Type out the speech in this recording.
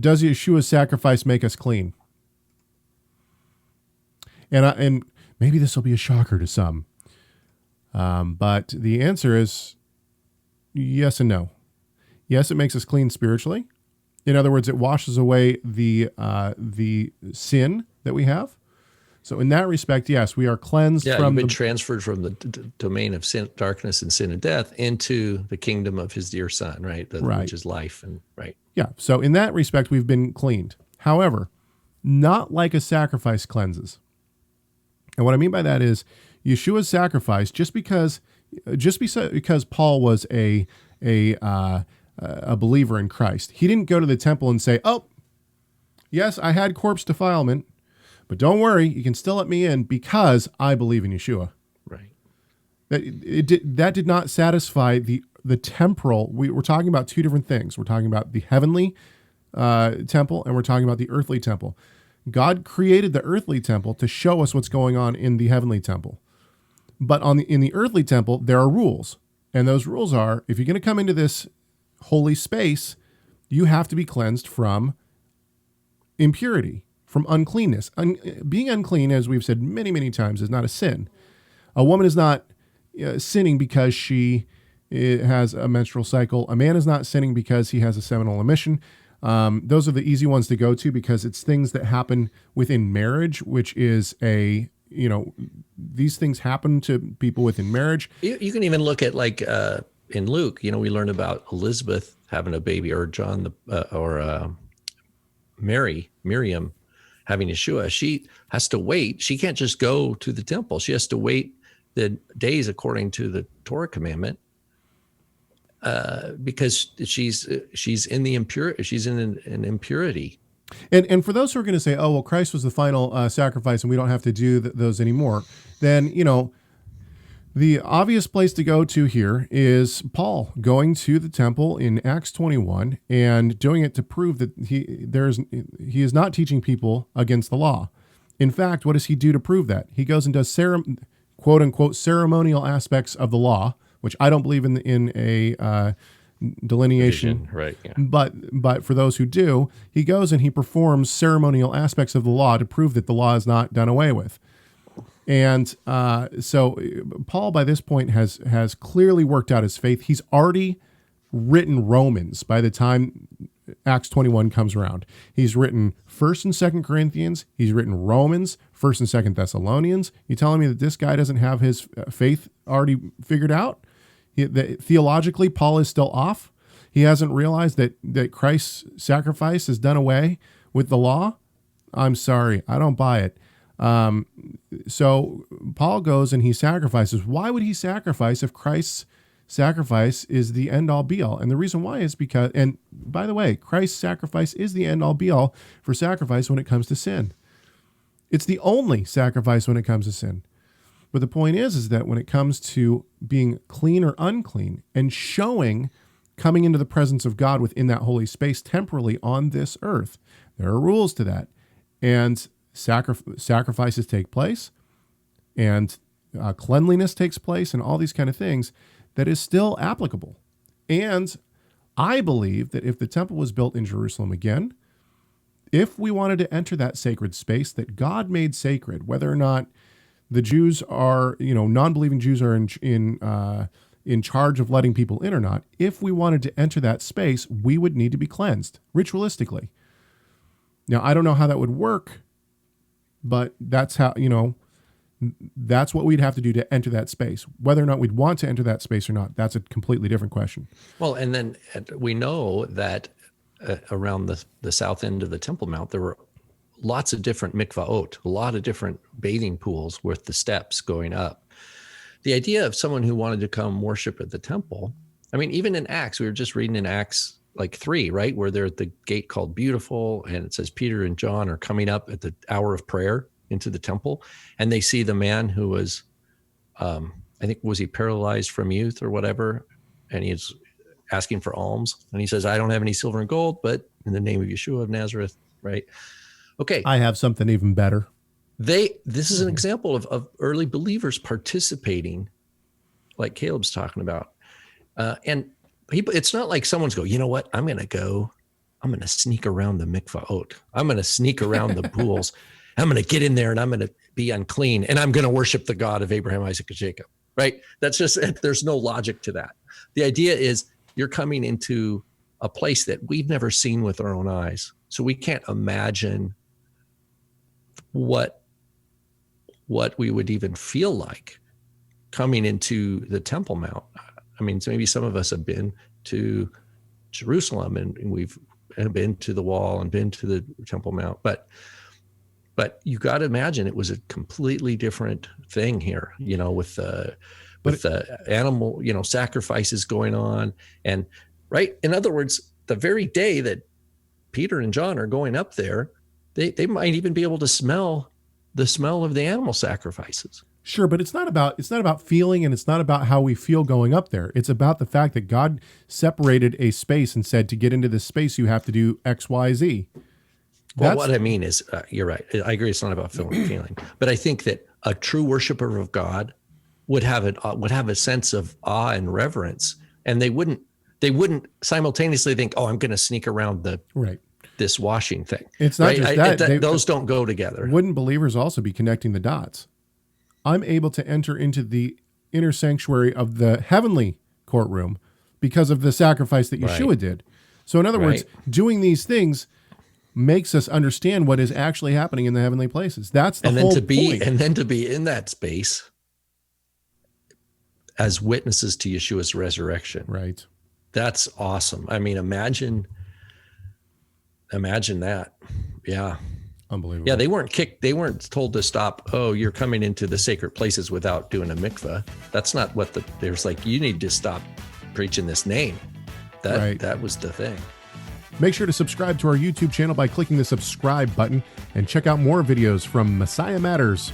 does Yeshua's sacrifice make us clean? And maybe this will be a shocker to some, but the answer is yes and no. Yes, it makes us clean spiritually. In other words, it washes away the sin that we have. So in that respect, yes, we are cleansed from you've been transferred from the domain of sin, darkness and sin and death into the kingdom of his dear son, right? Which is life. And right. Yeah. So in that respect, we've been cleaned. However, not like a sacrifice cleanses. And what I mean by that is Yeshua's sacrifice, just because Paul was a believer in Christ, he didn't go to the temple and say, "Oh, yes, I had corpse defilement, but don't worry, you can still let me in because I believe in Yeshua." Right. That did not satisfy the temporal. We're talking about two different things. We're talking about the heavenly temple, and we're talking about the earthly temple. God created the earthly temple to show us what's going on in the heavenly temple. But in the earthly temple, there are rules. And those rules are, if you're going to come into this holy space, you have to be cleansed from impurity, from uncleanness. Being unclean, as we've said many, many times, is not a sin. A woman is not sinning because she has a menstrual cycle. A man is not sinning because he has a seminal emission. Those are the easy ones to go to because it's things that happen within marriage, which is these things happen to people within marriage. You can even look at in Luke, we learn about Elizabeth having a baby, or John, Miriam having Yeshua. She has to wait. She can't just go to the temple. She has to wait the days according to the Torah commandment. Because she's in the impurity, she's in an impurity. And for those who are going to say, "Oh, well, Christ was the final sacrifice, and we don't have to do those anymore," then the obvious place to go to here is Paul going to the temple in Acts 21 and doing it to prove that he is not teaching people against the law. In fact, what does he do to prove that? He goes and does quote unquote ceremonial aspects of the law, which I don't believe in a delineation. Right. Yeah. But for those who do, he goes and he performs ceremonial aspects of the law to prove that the law is not done away with. And so Paul, by this point, has clearly worked out his faith. He's already written Romans by the time Acts 21 comes around. He's written 1st and 2nd Corinthians. He's written Romans, 1st and 2nd Thessalonians. You telling me that this guy doesn't have his faith already figured out? Theologically, Paul is still off. He hasn't realized that Christ's sacrifice is done away with the law. I'm sorry, I don't buy it. So Paul goes and he sacrifices. Why would he sacrifice if Christ's sacrifice is the end all be all? And the reason why is because, and by the way, Christ's sacrifice is the end all be all for sacrifice when it comes to sin. It's the only sacrifice when it comes to sin. But the point is that when it comes to being clean or unclean and coming into the presence of God within that holy space temporally on this earth, there are rules to that. And sacrifices take place, and cleanliness takes place, and all these kind of things that is still applicable. And I believe that if the temple was built in Jerusalem again, if we wanted to enter that sacred space that God made sacred, whether or not the Jews are, non-believing Jews are in charge of letting people in or not, if we wanted to enter that space, we would need to be cleansed ritualistically. Now, I don't know how that would work, but that's how, that's what we'd have to do to enter that space. Whether or not we'd want to enter that space or not, that's a completely different question. Well, and then we know that around the south end of the Temple Mount, there were lots of different mikvaot, a lot of different bathing pools with the steps going up. The idea of someone who wanted to come worship at the temple, I mean, even in Acts, we were just reading in Acts 3, right, where they're at the gate called Beautiful, and it says Peter and John are coming up at the hour of prayer into the temple, and they see the man who was, I think, was he paralyzed from youth or whatever, and he's asking for alms, and he says, "I don't have any silver and gold, but in the name of Yeshua of Nazareth," right? Okay. I have something even better. This is an example of early believers participating, like Caleb's talking about. And people, it's not like someone's go, "You know what? I'm going to go I'm going to sneak around the mikvaot. I'm going to sneak around the pools. I'm going to get in there and I'm going to be unclean and I'm going to worship the God of Abraham, Isaac, and Jacob, right? That's just, there's no logic to that. The idea is you're coming into a place that we've never seen with our own eyes. So we can't imagine what we would even feel like coming into the Temple Mount. I mean, so maybe some of us have been to Jerusalem and we've been to the wall and been to the Temple Mount, but you got to imagine it was a completely different thing here, you know, with the animal, you know, sacrifices going on. And right. In other words, the very day that Peter and John are going up there, they might even be able to smell the smell of the animal sacrifices. Sure, but it's not about feeling, and it's not about how we feel going up there. It's about the fact that God separated a space and said, to get into this space, you have to do X, Y, Z. Well, what I mean is, you're right. I agree. It's not about feeling, but I think that a true worshiper of God would have a sense of awe and reverence, and they wouldn't simultaneously think, "Oh, I'm going to sneak around this washing thing." It's not just that; those don't go together. Wouldn't believers also be connecting the dots? I'm able to enter into the inner sanctuary of the heavenly courtroom because of the sacrifice that Yeshua did. So, in other words, doing these things makes us understand what is actually happening in the heavenly places. That's the whole point. And then to be in that space as witnesses to Yeshua's resurrection. Right. That's awesome. I mean, imagine that. Yeah. Unbelievable. Yeah, they weren't told to stop. Oh, you're coming into the sacred places without doing a mikvah. That's not what there's like, you need to stop preaching this name. That was the thing. Make sure to subscribe to our YouTube channel by clicking the subscribe button and check out more videos from Messiah Matters.